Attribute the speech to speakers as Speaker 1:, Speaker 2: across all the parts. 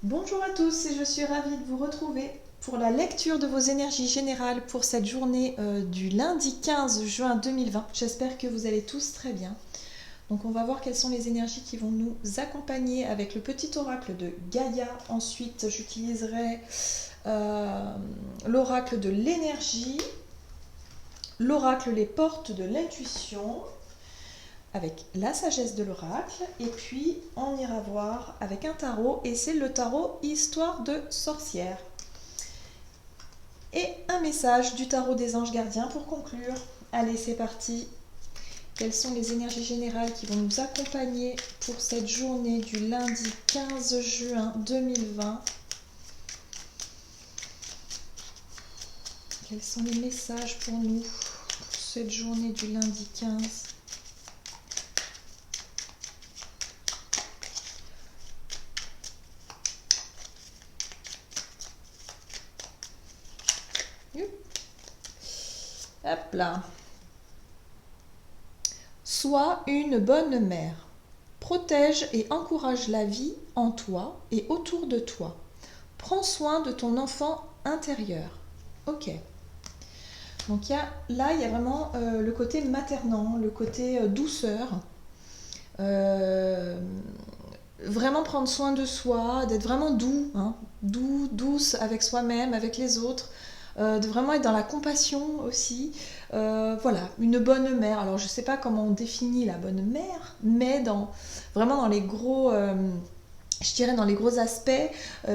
Speaker 1: Bonjour à tous et je suis ravie de vous retrouver pour la lecture de vos énergies générales pour cette journée du lundi 15 juin 2020. J'espère que vous allez tous très bien. Donc on va voir quelles sont les énergies qui vont nous accompagner avec le petit oracle de Gaïa. Ensuite j'utiliserai l'oracle de l'énergie, l'oracle les portes de l'intuition, avec la sagesse de l'oracle, et puis on ira voir avec un tarot, et c'est le tarot Histoire de sorcière. Et un message du tarot des anges gardiens pour conclure. Allez, c'est parti. Quelles sont les énergies générales qui vont nous accompagner pour cette journée du lundi 15 juin 2020? Quels sont les messages pour nous pour cette journée du lundi 15? Hop là. Sois une bonne mère. Protège et encourage la vie en toi et autour de toi. Prends soin de ton enfant intérieur. Ok. Donc là, il y a vraiment le côté maternant, le côté douceur. Vraiment prendre soin de soi, d'être vraiment doux, hein, douce avec soi-même, avec les autres. De vraiment être dans la compassion aussi. Voilà, une bonne mère. Alors je ne sais pas comment on définit la bonne mère, mais vraiment dans les gros, je dirais dans les gros aspects,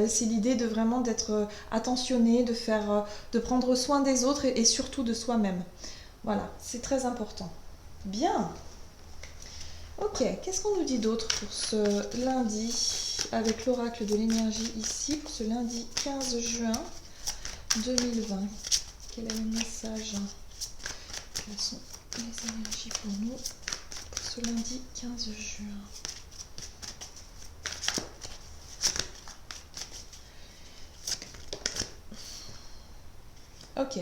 Speaker 1: c'est l'idée de vraiment d'être attentionné, de prendre soin des autres et surtout de soi-même. Voilà, c'est très important. Bien. Ok, qu'est-ce qu'on nous dit d'autre pour ce lundi avec l'oracle de l'énergie ici, pour ce lundi 15 juin 2020. Quel est le message? Quelles sont les énergies pour nous pour ce lundi 15 juin? Ok.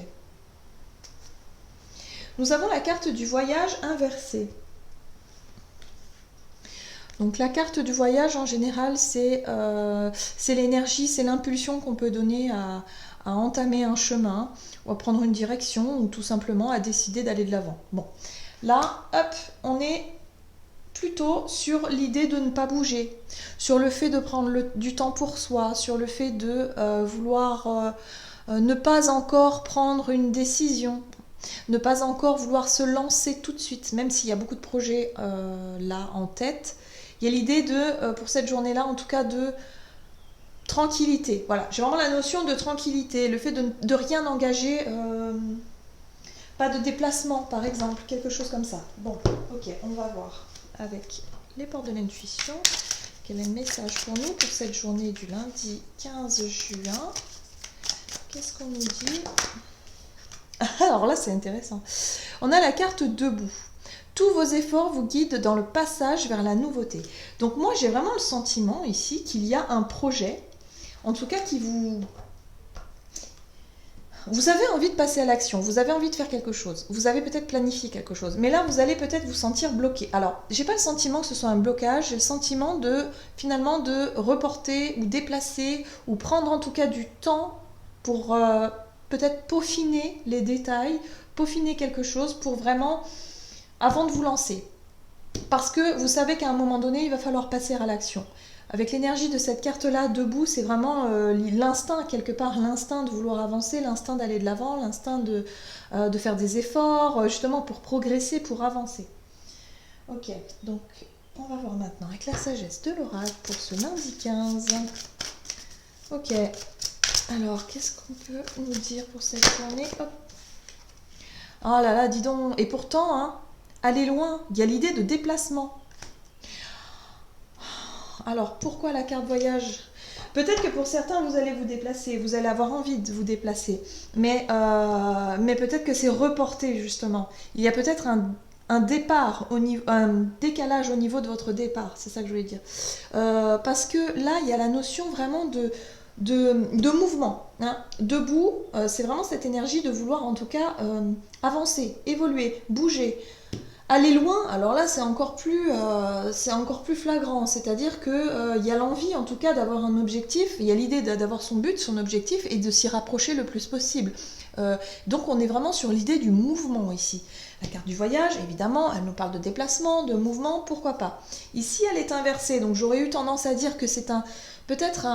Speaker 1: Nous avons la carte du voyage inversée. Donc la carte du voyage en général, c'est l'énergie, c'est l'impulsion qu'on peut donner à entamer un chemin, ou à prendre une direction, ou tout simplement à décider d'aller de l'avant. Bon, là, hop, on est plutôt sur l'idée de ne pas bouger, sur le fait de prendre du temps pour soi, sur le fait de vouloir ne pas encore prendre une décision, ne pas encore vouloir se lancer tout de suite, même s'il y a beaucoup de projets là en tête. Il y a l'idée de, pour cette journée-là, en tout cas, de tranquillité. Voilà, j'ai vraiment la notion de tranquillité, le fait de rien engager, pas de déplacement, par exemple, quelque chose comme ça. Bon, ok, on va voir avec les portes de l'intuition quel est le message pour nous pour cette journée du lundi 15 juin. Qu'est-ce qu'on nous dit? Alors là, c'est intéressant. On a la carte debout. Tous vos efforts vous guident dans le passage vers la nouveauté. Donc moi, j'ai vraiment le sentiment ici qu'il y a un projet, en tout cas qui vous... Vous avez envie de passer à l'action, vous avez envie de faire quelque chose, vous avez peut-être planifié quelque chose, mais là, vous allez peut-être vous sentir bloqué. Alors, j'ai pas le sentiment que ce soit un blocage, j'ai le sentiment finalement de reporter ou déplacer ou prendre en tout cas du temps pour peut-être peaufiner les détails, peaufiner quelque chose pour vraiment avant de vous lancer. Parce que vous savez qu'à un moment donné, il va falloir passer à l'action. Avec l'énergie de cette carte-là, debout, c'est vraiment l'instinct, quelque part, l'instinct de vouloir avancer, l'instinct d'aller de l'avant, l'instinct de faire des efforts, justement pour progresser, pour avancer. Ok, donc on va voir maintenant avec la sagesse de l'oracle pour ce lundi 15. Ok, alors qu'est-ce qu'on peut nous dire pour cette journée? Hop. Oh là là, dis donc, et pourtant, hein, aller loin, il y a l'idée de déplacement. Alors, pourquoi la carte voyage? Peut-être que pour certains, vous allez vous déplacer, vous allez avoir envie de vous déplacer, mais peut-être que c'est reporté, justement. Il y a peut-être un départ, un décalage au niveau de votre départ, c'est ça que je voulais dire. Parce que là, il y a la notion vraiment de mouvement. Hein. Debout, c'est vraiment cette énergie de vouloir en tout cas avancer, évoluer, bouger, Aller loin, alors là c'est encore plus flagrant, c'est-à-dire que il y a l'envie en tout cas d'avoir un objectif, il y a l'idée d'avoir son but, son objectif et de s'y rapprocher le plus possible. Donc on est vraiment sur l'idée du mouvement ici. La carte du voyage, évidemment, elle nous parle de déplacement, de mouvement, pourquoi pas. Ici elle est inversée, donc j'aurais eu tendance à dire que c'est peut-être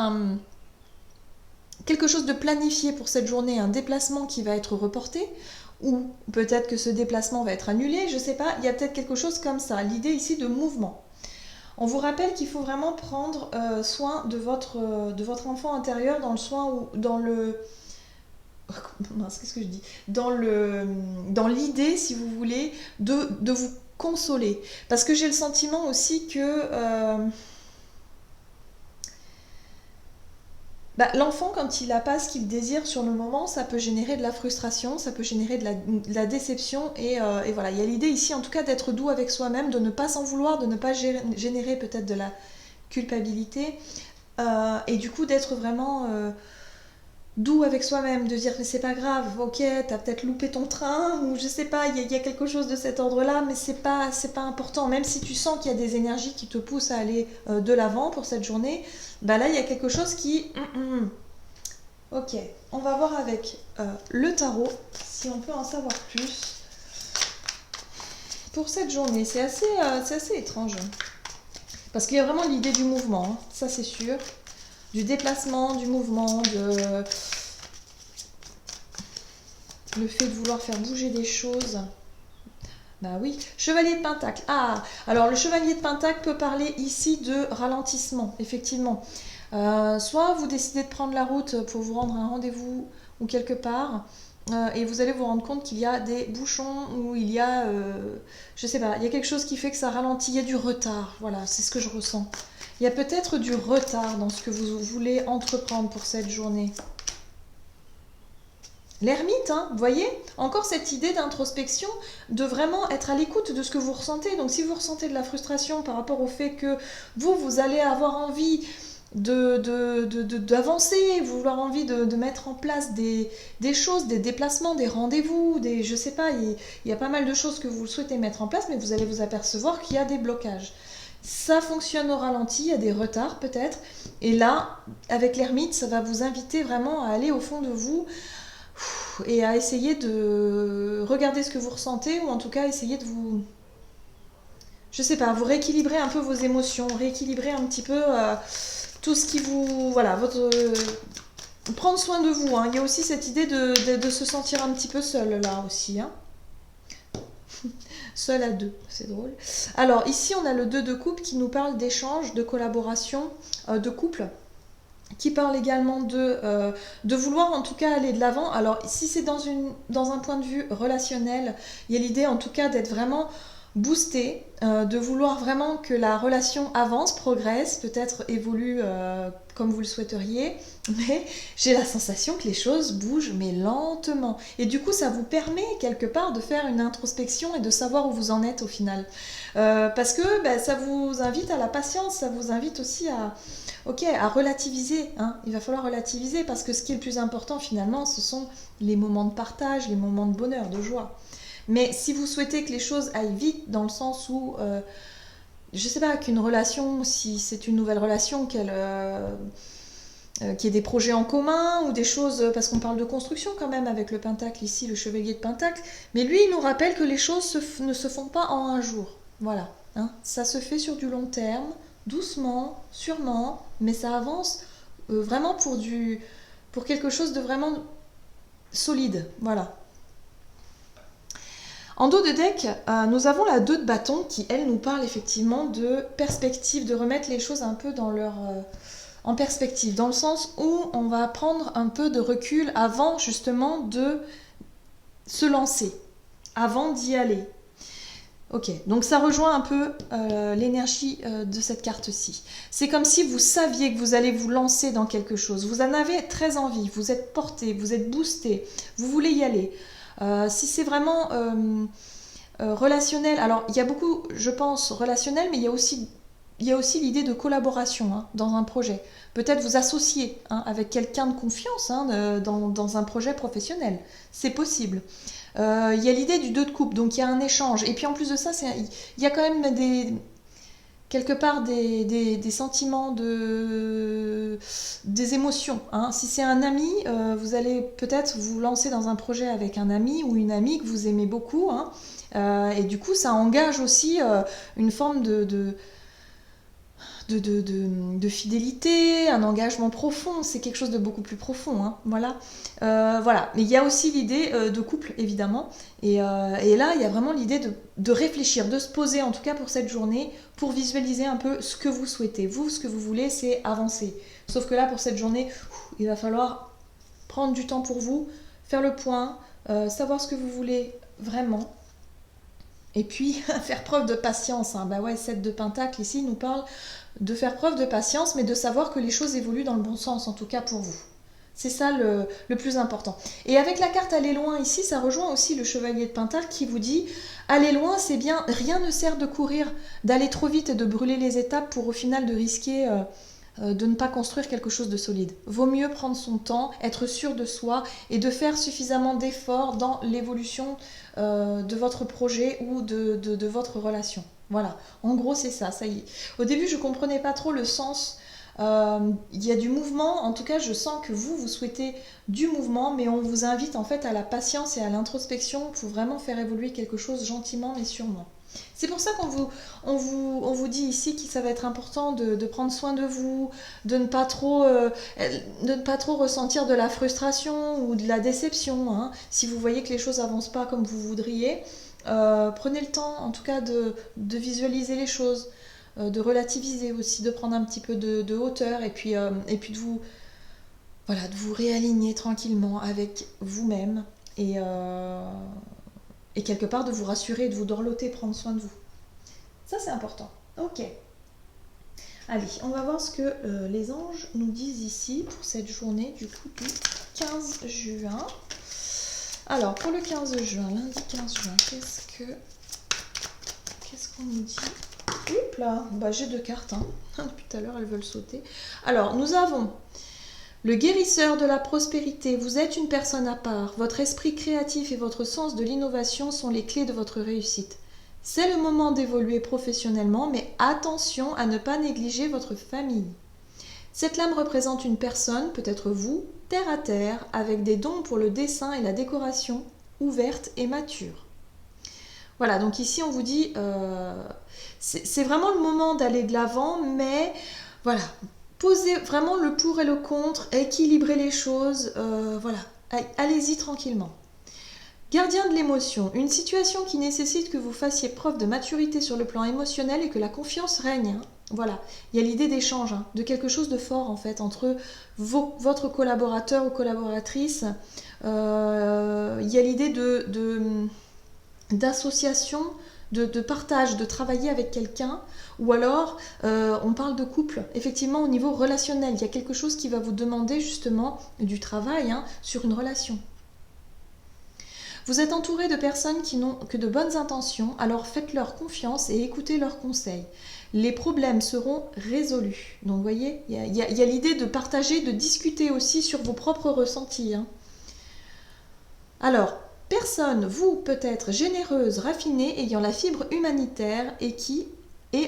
Speaker 1: quelque chose de planifié pour cette journée, un déplacement qui va être reporté, ou peut-être que ce déplacement va être annulé, je ne sais pas, il y a peut-être quelque chose comme ça, l'idée ici de mouvement. On vous rappelle qu'il faut vraiment prendre soin de votre enfant intérieur dans le soin ou dans le... Qu'est-ce que je dis dans l'idée, si vous voulez, de vous consoler. Parce que j'ai le sentiment aussi que... l'enfant, quand il n'a pas ce qu'il désire sur le moment, ça peut générer de la frustration, ça peut générer de la déception. Et voilà, il y a l'idée ici, en tout cas, d'être doux avec soi-même, de ne pas s'en vouloir, de ne pas générer peut-être de la culpabilité. Et du coup, d'être vraiment doux avec soi-même, de dire que c'est pas grave, ok, t'as peut-être loupé ton train, ou je sais pas, il y a quelque chose de cet ordre-là, mais c'est pas important. Même si tu sens qu'il y a des énergies qui te poussent à aller de l'avant pour cette journée, là il y a quelque chose qui... Ok, on va voir avec le tarot si on peut en savoir plus pour cette journée. C'est assez étrange. Parce qu'il y a vraiment l'idée du mouvement, hein, ça c'est sûr. Du déplacement, du mouvement, le fait de vouloir faire bouger des choses. Bah oui, chevalier de Pentacle. Ah, alors le chevalier de Pentacle peut parler ici de ralentissement, effectivement. Soit vous décidez de prendre la route pour vous rendre à un rendez-vous ou quelque part, et vous allez vous rendre compte qu'il y a des bouchons ou il y a, je sais pas, il y a quelque chose qui fait que ça ralentit, il y a du retard. Voilà, c'est ce que je ressens. Il y a peut-être du retard dans ce que vous voulez entreprendre pour cette journée. L'ermite, hein, vous voyez, encore cette idée d'introspection, de vraiment être à l'écoute de ce que vous ressentez. Donc si vous ressentez de la frustration par rapport au fait que vous allez avoir envie d'avancer, vouloir envie de mettre en place des choses, des déplacements, des rendez-vous, je sais pas, il y a pas mal de choses que vous souhaitez mettre en place, mais vous allez vous apercevoir qu'il y a des blocages. Ça fonctionne au ralenti, il y a des retards peut-être, et là, avec l'ermite, ça va vous inviter vraiment à aller au fond de vous et à essayer de regarder ce que vous ressentez, ou en tout cas essayer de vous... Je sais pas, vous rééquilibrer un peu vos émotions, rééquilibrer un petit peu tout ce qui vous... Voilà, prendre soin de vous, hein. Il y a aussi cette idée de se sentir un petit peu seul là aussi, hein. Seul à deux, c'est drôle. Alors ici on a le 2 de coupe qui nous parle d'échange, de collaboration, de couple, qui parle également de vouloir en tout cas aller de l'avant. Alors si c'est dans un point de vue relationnel, il y a l'idée en tout cas d'être vraiment boosté, de vouloir vraiment que la relation avance, progresse, peut-être évolue comme vous le souhaiteriez, mais j'ai la sensation que les choses bougent mais lentement. Et du coup ça vous permet quelque part de faire une introspection et de savoir où vous en êtes au final. Parce que ça vous invite à la patience, ça vous invite aussi à relativiser, hein. Il va falloir relativiser parce que ce qui est le plus important finalement, ce sont les moments de partage, les moments de bonheur, de joie. Mais si vous souhaitez que les choses aillent vite, dans le sens où, je sais pas, qu'une relation, si c'est une nouvelle relation, qu'il y ait des projets en commun ou des choses, parce qu'on parle de construction quand même avec le pentacle ici, le chevalier de pentacle, mais lui il nous rappelle que les choses ne se font pas en un jour. Voilà, hein. Ça se fait sur du long terme, doucement, sûrement, mais ça avance vraiment pour quelque chose de vraiment solide. Voilà. En dos de deck, nous avons la 2 de bâton qui, elle, nous parle effectivement de perspective, de remettre les choses un peu en perspective, dans le sens où on va prendre un peu de recul avant justement de se lancer, avant d'y aller. Ok, donc ça rejoint un peu l'énergie de cette carte-ci. C'est comme si vous saviez que vous allez vous lancer dans quelque chose. Vous en avez très envie, vous êtes porté, vous êtes boosté, vous voulez y aller. Si c'est vraiment relationnel, alors il y a beaucoup, je pense, relationnel, mais il y a aussi l'idée de collaboration, hein, dans un projet. Peut-être vous associer, hein, avec quelqu'un de confiance, hein, dans un projet professionnel. C'est possible. Il y a l'idée du 2 de coupe, donc il y a un échange. Et puis en plus de ça, il y a quand même quelque part des sentiments, des émotions, hein. Si c'est un ami, vous allez peut-être vous lancer dans un projet avec un ami ou une amie que vous aimez beaucoup, hein. Et du coup, ça engage aussi une forme de fidélité, un engagement profond. C'est quelque chose de beaucoup plus profond, hein. Voilà. Voilà. Mais il y a aussi l'idée de couple, évidemment. Et là, il y a vraiment l'idée de réfléchir, de se poser, en tout cas pour cette journée, pour visualiser un peu ce que vous souhaitez. Vous, ce que vous voulez, c'est avancer. Sauf que là, pour cette journée, il va falloir prendre du temps pour vous, faire le point, savoir ce que vous voulez vraiment. Et puis, faire preuve de patience, hein. Bah ouais, 7 de Pentacle, ici, il nous parle de faire preuve de patience, mais de savoir que les choses évoluent dans le bon sens, en tout cas pour vous. C'est ça le plus important. Et avec la carte aller loin ici, ça rejoint aussi le chevalier de Pentacle qui vous dit aller loin, c'est bien, rien ne sert de courir, d'aller trop vite et de brûler les étapes pour au final de risquer de ne pas construire quelque chose de solide. Vaut mieux prendre son temps, être sûr de soi et de faire suffisamment d'efforts dans l'évolution de votre projet ou de votre relation. Voilà, en gros c'est ça, ça y est. Au début je ne comprenais pas trop le sens. Il y a du mouvement, en tout cas je sens que vous souhaitez du mouvement, mais on vous invite en fait à la patience et à l'introspection pour vraiment faire évoluer quelque chose gentiment mais sûrement. C'est pour ça on vous dit ici que ça va être important de prendre soin de vous, de ne pas trop ressentir de la frustration ou de la déception, hein. Si vous voyez que les choses n'avancent pas comme vous voudriez, prenez le temps en tout cas de visualiser les choses, de relativiser aussi, de prendre un petit peu de hauteur et puis de vous, voilà, de vous réaligner tranquillement avec vous-même et quelque part de vous rassurer, de vous dorloter, prendre soin de vous. Ça c'est important. Ok. Allez, on va voir ce que les anges nous disent ici pour cette journée du coup du 15 juin. Alors pour le 15 juin, lundi 15 juin, qu'est-ce qu'on nous dit? Hop là, bah, j'ai 2 cartes, hein. Depuis tout à l'heure elles veulent sauter. Alors nous avons le guérisseur de la prospérité. Vous êtes une personne à part. Votre esprit créatif et votre sens de l'innovation sont les clés de votre réussite. C'est le moment d'évoluer professionnellement, mais attention à ne pas négliger votre famille. Cette lame représente une personne, peut-être vous, terre à terre, avec des dons pour le dessin et la décoration, ouverte et mature. Voilà, donc ici on vous dit, c'est vraiment le moment d'aller de l'avant, mais voilà, posez vraiment le pour et le contre, équilibrez les choses, voilà, allez-y tranquillement. Gardien de l'émotion, une situation qui nécessite que vous fassiez preuve de maturité sur le plan émotionnel et que la confiance règne, hein. Voilà, il y a l'idée d'échange, hein, de quelque chose de fort en fait entre votre collaborateur ou collaboratrice. Il y a l'idée d'association, de partage, de travailler avec quelqu'un, ou alors on parle de couple. Effectivement, au niveau relationnel, il y a quelque chose qui va vous demander justement du travail, hein, sur une relation. Vous êtes entouré de personnes qui n'ont que de bonnes intentions, alors faites-leur confiance et écoutez leurs conseils. Les problèmes seront résolus. Donc vous voyez, il y a l'idée de partager, de discuter aussi sur vos propres ressentis, hein. Alors, personne, vous peut-être généreuse, raffinée, ayant la fibre humanitaire et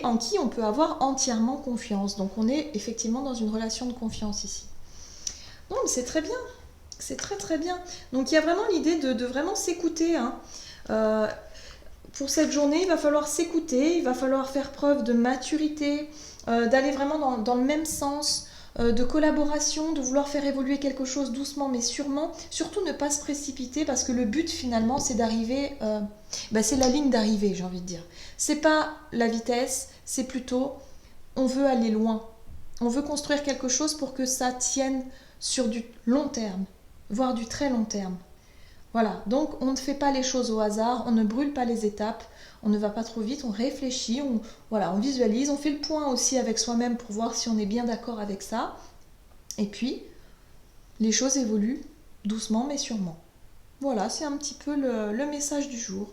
Speaker 1: en qui on peut avoir entièrement confiance. Donc on est effectivement dans une relation de confiance ici. Non, mais c'est très bien. C'est très très bien. Donc il y a vraiment l'idée de vraiment s'écouter, hein. Pour cette journée, il va falloir s'écouter, il va falloir faire preuve de maturité, d'aller vraiment dans le même sens, de collaboration, de vouloir faire évoluer quelque chose doucement mais sûrement. Surtout ne pas se précipiter parce que le but finalement c'est d'arriver, c'est la ligne d'arrivée, j'ai envie de dire. C'est pas la vitesse, c'est plutôt on veut aller loin. On veut construire quelque chose pour que ça tienne sur du long terme, voire du très long terme. Voilà, donc on ne fait pas les choses au hasard, on ne brûle pas les étapes, on ne va pas trop vite, on réfléchit, on visualise, on fait le point aussi avec soi-même pour voir si on est bien d'accord avec ça. Et puis, les choses évoluent doucement mais sûrement. Voilà, c'est un petit peu le message du jour.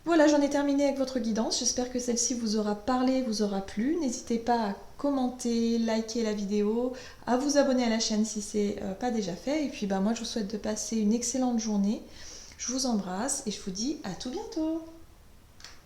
Speaker 1: Voilà, j'en ai terminé avec votre guidance. J'espère que celle-ci vous aura parlé, vous aura plu. N'hésitez pas à commenter, liker la vidéo, à vous abonner à la chaîne si ce n'est pas déjà fait. Et puis moi, je vous souhaite de passer une excellente journée. Je vous embrasse et je vous dis à tout bientôt.